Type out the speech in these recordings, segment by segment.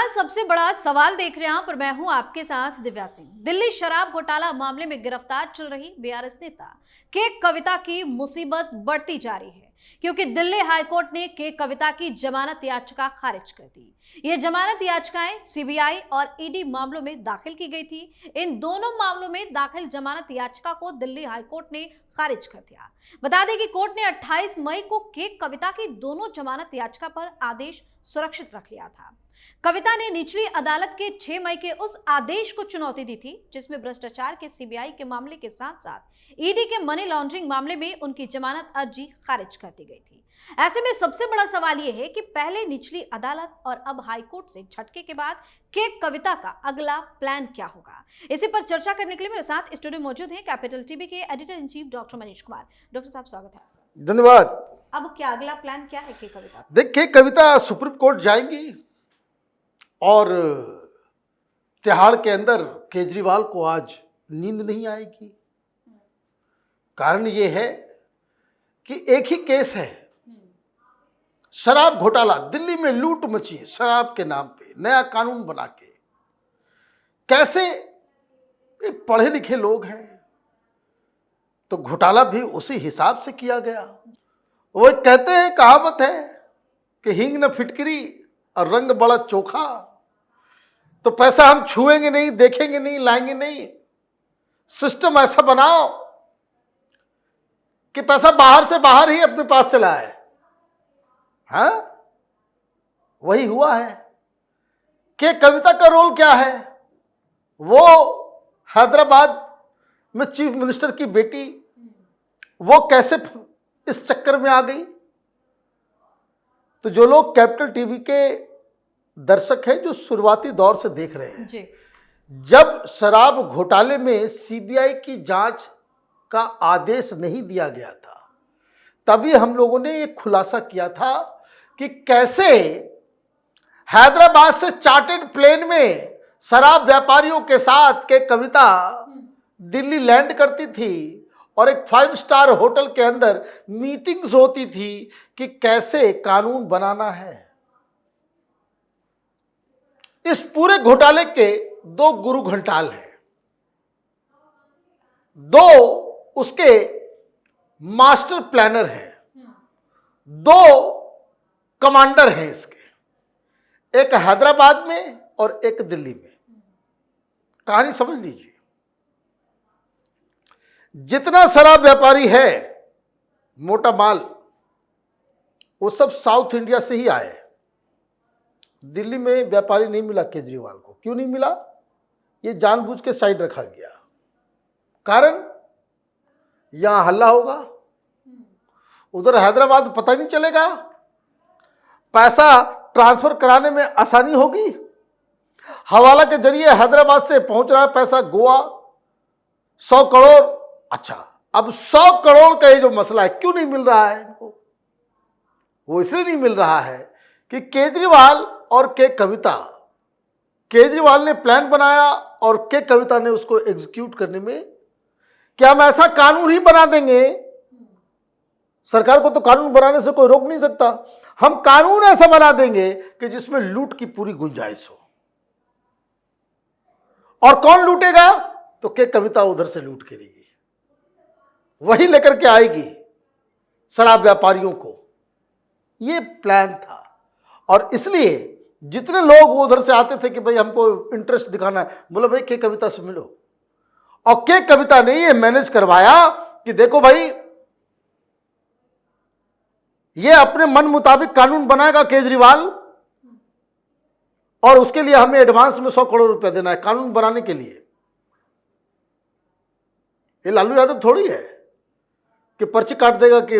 फिलहाल सबसे बड़ा सवाल देख रहे हैं आप और मैं हूं आपके साथ दिव्या सिंह। दिल्ली शराब घोटाला मामले में गिरफ्तार चल रही बीआरएस नेता के कविता की मुसीबत बढ़ती जा रही है, क्योंकि दिल्ली हाईकोर्ट ने के कविता की जमानत याचिका खारिज कर दी। ये जमानत याचिकाएं सीबीआई और ईडी मामलों में दाखिल की गई थी। इन दोनों मामलों में दाखिल जमानत याचिका को दिल्ली हाईकोर्ट ने खारिज कर दिया। बता दें कि कोर्ट ने 28 मई को के कविता की दोनों जमानत याचिका पर आदेश सुरक्षित रख लिया था। कविता ने निचली अदालत के 6 मई के उस आदेश को चुनौती दी थी, जिसमें भ्रष्टाचार के सीबीआई के मामले के साथ साथ ईडी के मनी लॉन्ड्रिंग मामले में उनकी जमानत अर्जी खारिज कर दी गई थी। ऐसे में सबसे बड़ा सवाल यह है कि पहले निचली अदालत और अब हाईकोर्ट से झटके के बाद के कविता का अगला प्लान क्या होगा। इसी पर चर्चा करने के लिए मेरे साथ स्टूडियो मौजूद हैं कैपिटल टीवी के editor in chief doctor Manish Kumar. Doctor साहब, स्वागत है। धन्यवाद। अब क्या अगला प्लान क्या है के कविता? देखिए, कविता सुप्रीम कोर्ट जाएंगी और तिहाड़ के अंदर केजरीवाल को आज नींद नहीं आएगी। कारण ये है कि एक ही केस है, शराब घोटाला। दिल्ली में लूट मची शराब के नाम पे, नया कानून बना के। कैसे ये पढ़े लिखे लोग हैं, तो घोटाला भी उसी हिसाब से किया गया। वो कहते हैं, कहावत है कि हींग न फिटकरी और रंग बड़ा चोखा। तो पैसा हम छुएंगे नहीं, देखेंगे नहीं, लाएंगे नहीं। सिस्टम ऐसा बनाओ कि पैसा बाहर से बाहर ही अपने पास चला है। हाँ, वही हुआ है। कि कविता का रोल क्या है? वो हैदराबाद में चीफ मिनिस्टर की बेटी, वो कैसे इस चक्कर में आ गई? तो जो लोग कैपिटल टीवी के दर्शक हैं, जो शुरुआती दौर से देख रहे हैं जी, जब शराब घोटाले में सीबीआई की जांच का आदेश नहीं दिया गया था, तभी हम लोगों ने ये खुलासा किया था कि कैसे हैदराबाद से चार्टर्ड प्लेन में शराब व्यापारियों के साथ के कविता दिल्ली लैंड करती थी और एक 5 स्टार होटल के अंदर मीटिंग्स होती थी कि कैसे कानून बनाना है। इस पूरे घोटाले के 2 गुरु घंटाल हैं, 2 उसके मास्टर प्लानर हैं, 2 कमांडर हैं इसके, एक हैदराबाद में और एक दिल्ली में। कहानी समझ लीजिए। जितना शराब व्यापारी है, मोटा माल, वो सब साउथ इंडिया से ही आए। दिल्ली में व्यापारी नहीं मिला केजरीवाल को। क्यों नहीं मिला? ये जानबूझ के साइड रखा गया। कारण यहां हल्ला होगा, उधर हैदराबाद में पता नहीं चलेगा, पैसा ट्रांसफर कराने में आसानी होगी। हवाला के जरिए हैदराबाद से पहुंच रहा है पैसा गोवा, 100 करोड़। अच्छा, अब 100 करोड़ का ये जो मसला है, क्यों नहीं मिल रहा है इनको? वो इसलिए नहीं मिल रहा है कि केजरीवाल और के कविता, केजरीवाल ने प्लान बनाया और के कविता ने उसको एग्जीक्यूट करने में, क्या हम ऐसा कानून ही बना देंगे? सरकार को तो कानून बनाने से कोई रोक नहीं सकता। हम कानून ऐसा बना देंगे कि जिसमें लूट की पूरी गुंजाइश हो। और कौन लूटेगा? तो के कविता उधर से लूट करेगी, वही लेकर के आएगी शराब व्यापारियों को। ये प्लान था। और इसलिए जितने लोग उधर से आते थे कि भाई हमको इंटरेस्ट दिखाना है, बोलो भाई के कविता से मिलो। और के कविता ने ये मैनेज करवाया कि देखो भाई, ये अपने मन मुताबिक कानून बनाएगा केजरीवाल, और उसके लिए हमें एडवांस में 100 करोड़ रुपया देना है कानून बनाने के लिए। ये लालू यादव थोड़ी है कि पर्ची काट देगा कि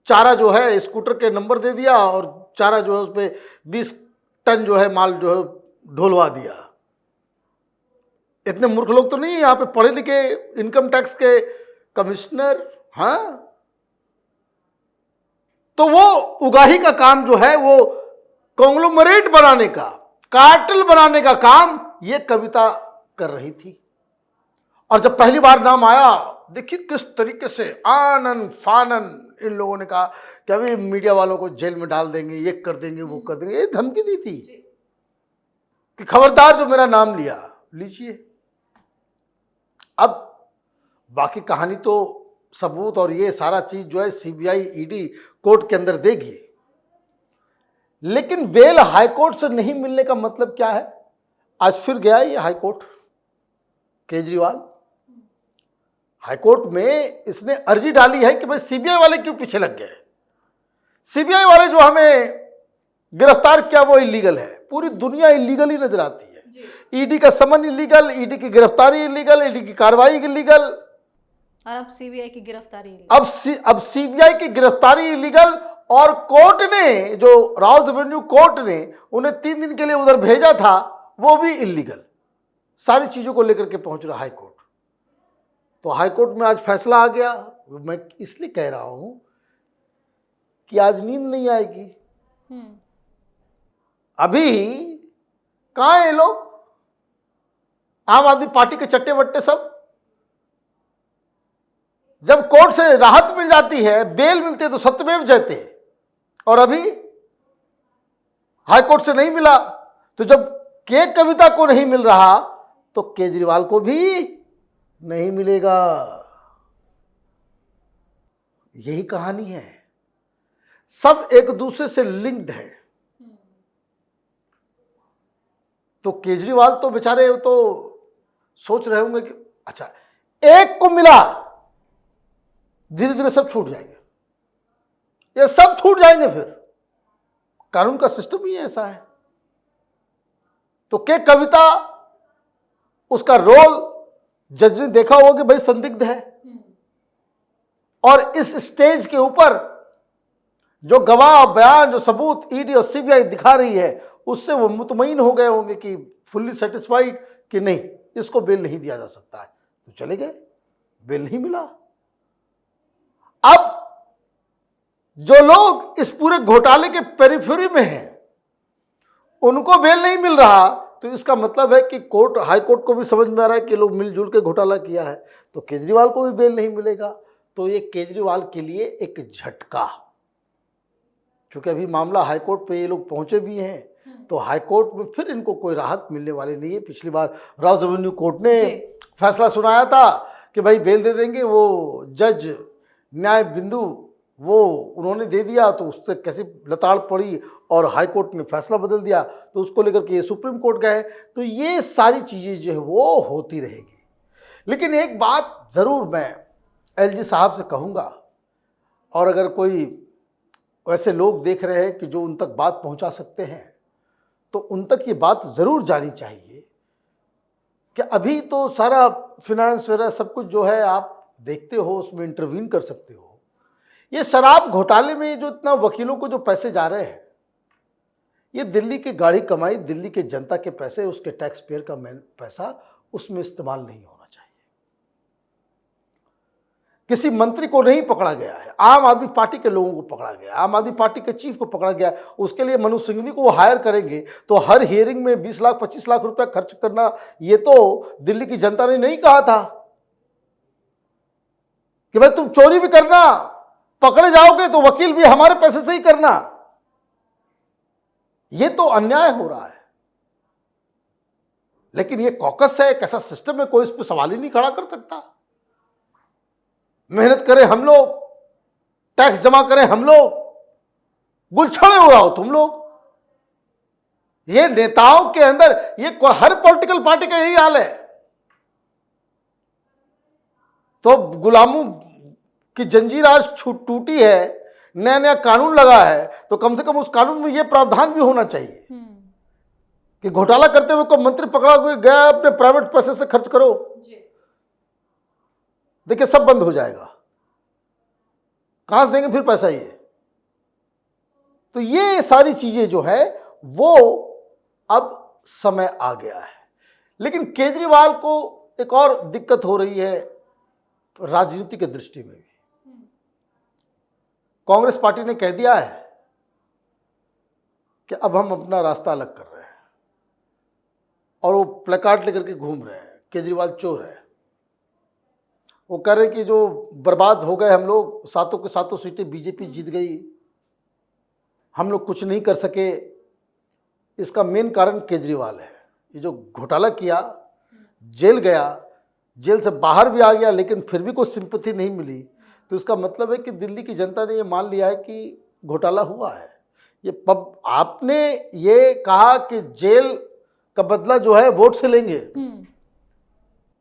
चारा जो है स्कूटर के नंबर दे दिया और चारा जो है उस पर 20 टन जो है माल जो है ढोलवा दिया। इतने मूर्ख लोग तो नहीं है यहाँ पे, पढ़े लिखे इनकम टैक्स के कमिश्नर। हाँ, तो वो उगाही का काम जो है, वो कॉन्ग्लोमरेट बनाने का, कार्टेल बनाने का काम ये कविता कर रही थी। और जब पहली बार नाम आया, देखिए किस तरीके से आनन फानन इन लोगों ने कहा कि अभी मीडिया वालों को जेल में डाल देंगे, ये कर देंगे, वो कर देंगे, ये धमकी दी थी। कि खबरदार जो मेरा नाम लिया, लीजिए। अब बाकी कहानी तो सबूत और ये सारा चीज जो है सीबीआई ईडी कोर्ट के अंदर देगी, लेकिन बेल हाईकोर्ट से नहीं मिलने का मतलब क्या है? आज फिर गया ये हाईकोर्ट, केजरीवाल हाईकोर्ट में इसने अर्जी डाली है कि भाई सीबीआई वाले क्यों पीछे लग गए? सीबीआई वाले जो हमें गिरफ्तार किया वो इलीगल है। पूरी दुनिया इलीगल ही नजर आती है। ईडी का समन इलीगल, ईडी की गिरफ्तारी इलीगल, ईडी की कार्रवाई इलीगल, और अब सीबीआई की गिरफ्तारी अब सीबीआई की गिरफ्तारी इलीगल। और कोर्ट ने, जो राउज एवेन्यू कोर्ट ने उन्हें 3 दिन के लिए उधर भेजा था, वो भी इलीगल। सारी चीजों को लेकर के पहुंच रहा हाईकोर्ट। तो हाईकोर्ट में आज फैसला आ गया। मैं इसलिए कह रहा हूं कि आज नींद नहीं आएगी। अभी कहां है ये लोग? आम आदमी पार्टी के चट्टे बट्टे सब। जब कोर्ट से राहत मिल जाती है, बेल मिलती है, तो सत्यमेव जयते। और अभी हाईकोर्ट से नहीं मिला, तो जब के कविता को नहीं मिल रहा तो केजरीवाल को भी नहीं मिलेगा। यही कहानी है। सब एक दूसरे से लिंक्ड है। तो केजरीवाल तो बेचारे तो सोच रहे होंगे कि अच्छा एक को मिला, धीरे धीरे सब छूट जाएंगे, ये सब छूट जाएंगे। फिर कानून का सिस्टम ही ऐसा है। तो के कविता, उसका रोल जज ने देखा होगा कि भाई संदिग्ध है, और इस स्टेज के ऊपर जो गवाह, बयान, जो सबूत ईडी और सीबीआई दिखा रही है, उससे वो मुतमईन हो गए होंगे कि फुल्ली सेटिस्फाइड कि नहीं, इसको बेल नहीं दिया जा सकता है। तो चले गए, बेल नहीं मिला। अब जो लोग इस पूरे घोटाले के पेरिफेरी में हैं, उनको बेल नहीं मिल रहा, तो इसका मतलब है कि कोर्ट, हाई कोर्ट को भी समझ में आ रहा है कि लोग मिलजुल के घोटाला किया है, तो केजरीवाल को भी बेल नहीं मिलेगा। तो ये केजरीवाल के लिए एक झटका, क्योंकि अभी मामला हाई कोर्ट पे ये लोग पहुंचे भी हैं, तो हाई कोर्ट में फिर इनको कोई राहत मिलने वाली नहीं है। पिछली बार राउज एवेन्यू कोर्ट ने फैसला सुनाया था कि भाई बेल दे देंगे, वो जज न्याय बिंदु वो उन्होंने दे दिया, तो उससे कैसी लताड़ पड़ी और हाई कोर्ट ने फैसला बदल दिया, तो उसको लेकर के ये सुप्रीम कोर्ट गए। तो ये सारी चीज़ें जो है वो होती रहेगी। लेकिन एक बात ज़रूर मैं एलजी साहब से कहूँगा, और अगर कोई वैसे लोग देख रहे हैं कि जो उन तक बात पहुँचा सकते हैं, तो उन तक ये बात ज़रूर जानी चाहिए कि अभी तो सारा फिनेंस वगैरह सब कुछ जो है आप देखते हो, उसमें इंटरवीन कर सकते हो। ये शराब घोटाले में जो इतना वकीलों को जो पैसे जा रहे हैं, ये दिल्ली की गाड़ी कमाई, दिल्ली के जनता के पैसे, उसके टैक्स पेयर का पैसा, उसमें इस्तेमाल नहीं होना चाहिए। किसी मंत्री को नहीं पकड़ा गया है, आम आदमी पार्टी के लोगों को पकड़ा गया, आम आदमी पार्टी के चीफ को पकड़ा गया। उसके लिए मनु सिंघवी को हायर करेंगे, तो हर हियरिंग में 20 लाख 25 लाख रुपया खर्च करना, ये तो दिल्ली की जनता ने नहीं कहा था कि भाई तुम चोरी भी करना, पकड़े जाओगे तो वकील भी हमारे पैसे से ही करना। ये तो अन्याय हो रहा है। लेकिन ये कॉकस है, एक ऐसा सिस्टम है, कोई इस पर सवाल ही नहीं खड़ा कर सकता। मेहनत करें हम लोग, टैक्स जमा करें हम लोग, गुलछड़े उड़ाओ तुम लोग। ये नेताओं के अंदर, ये हर पॉलिटिकल पार्टी का यही हाल है। तो गुलामों की जंजीर आज टूटी है, नया नया कानून लगा है, तो कम से कम उस कानून में यह प्रावधान भी होना चाहिए कि घोटाला करते हुए कोई मंत्री पकड़ा गया, अपने प्राइवेट पैसे से खर्च करो, देखिए सब बंद हो जाएगा। कहां से देंगे फिर पैसा ये? तो ये सारी चीजें जो है वो अब समय आ गया है। लेकिन केजरीवाल को एक और दिक्कत हो रही है राजनीति के दृष्टि में भी। कांग्रेस पार्टी ने कह दिया है कि अब हम अपना रास्ता अलग कर रहे हैं, और वो प्लेकार्ड लेकर के घूम रहे हैं, केजरीवाल चोर है। वो कह रहे कि जो बर्बाद हो गए हम लोग, सातों के सातों सीटें बीजेपी जीत गई, हम लोग कुछ नहीं कर सके, इसका मेन कारण केजरीवाल है। ये जो घोटाला किया, जेल गया, जेल से बाहर भी आ गया, लेकिन फिर भी कोई सिंपैथी नहीं मिली, तो इसका मतलब है कि दिल्ली की जनता ने ये मान लिया है कि घोटाला हुआ है। ये आपने ये कहा कि जेल का बदला जो है वोट से लेंगे,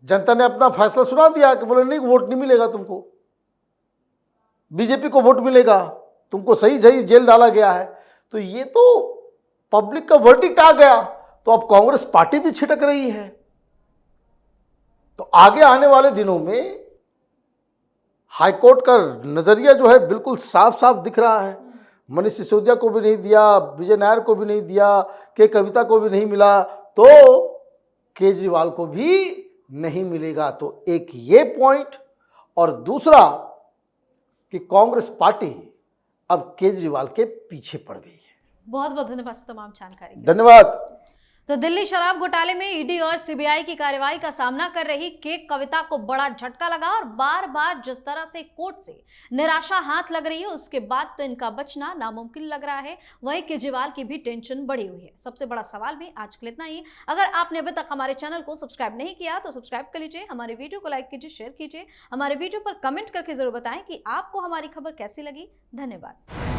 जनता ने अपना फैसला सुना दिया कि बोले नहीं, वोट नहीं मिलेगा तुमको, बीजेपी को वोट मिलेगा, तुमको सही सही जेल डाला गया है। तो ये तो पब्लिक का वर्डिक्ट आ गया, तो अब कांग्रेस पार्टी भी छिटक रही है। तो आगे आने वाले दिनों में हाईकोर्ट का नजरिया जो है बिल्कुल साफ साफ दिख रहा है। मनीष सिसोदिया को भी नहीं दिया, विजय नायर को भी नहीं दिया, के कविता को भी नहीं मिला, तो केजरीवाल को भी नहीं मिलेगा। तो एक ये पॉइंट, और दूसरा कि कांग्रेस पार्टी अब केजरीवाल के पीछे पड़ गई है। बहुत बहुत धन्यवाद तमाम जानकारी के लिए। धन्यवाद। तो दिल्ली शराब घोटाले में ईडी और सीबीआई की कार्रवाई का सामना कर रही के कविता को बड़ा झटका लगा और बार बार जिस तरह से कोर्ट से निराशा हाथ लग रही है, उसके बाद तो इनका बचना नामुमकिन लग रहा है। वहीं केजरीवाल की भी टेंशन बढ़ी हुई है। सबसे बड़ा सवाल में आज के लिए इतना ही। अगर आपने अभी तक हमारे चैनल को सब्सक्राइब नहीं किया तो सब्सक्राइब कर लीजिए, हमारे वीडियो को लाइक कीजिए, शेयर कीजिए, हमारे वीडियो पर कमेंट करके जरूर बताएं कि आपको हमारी खबर कैसी लगी। धन्यवाद।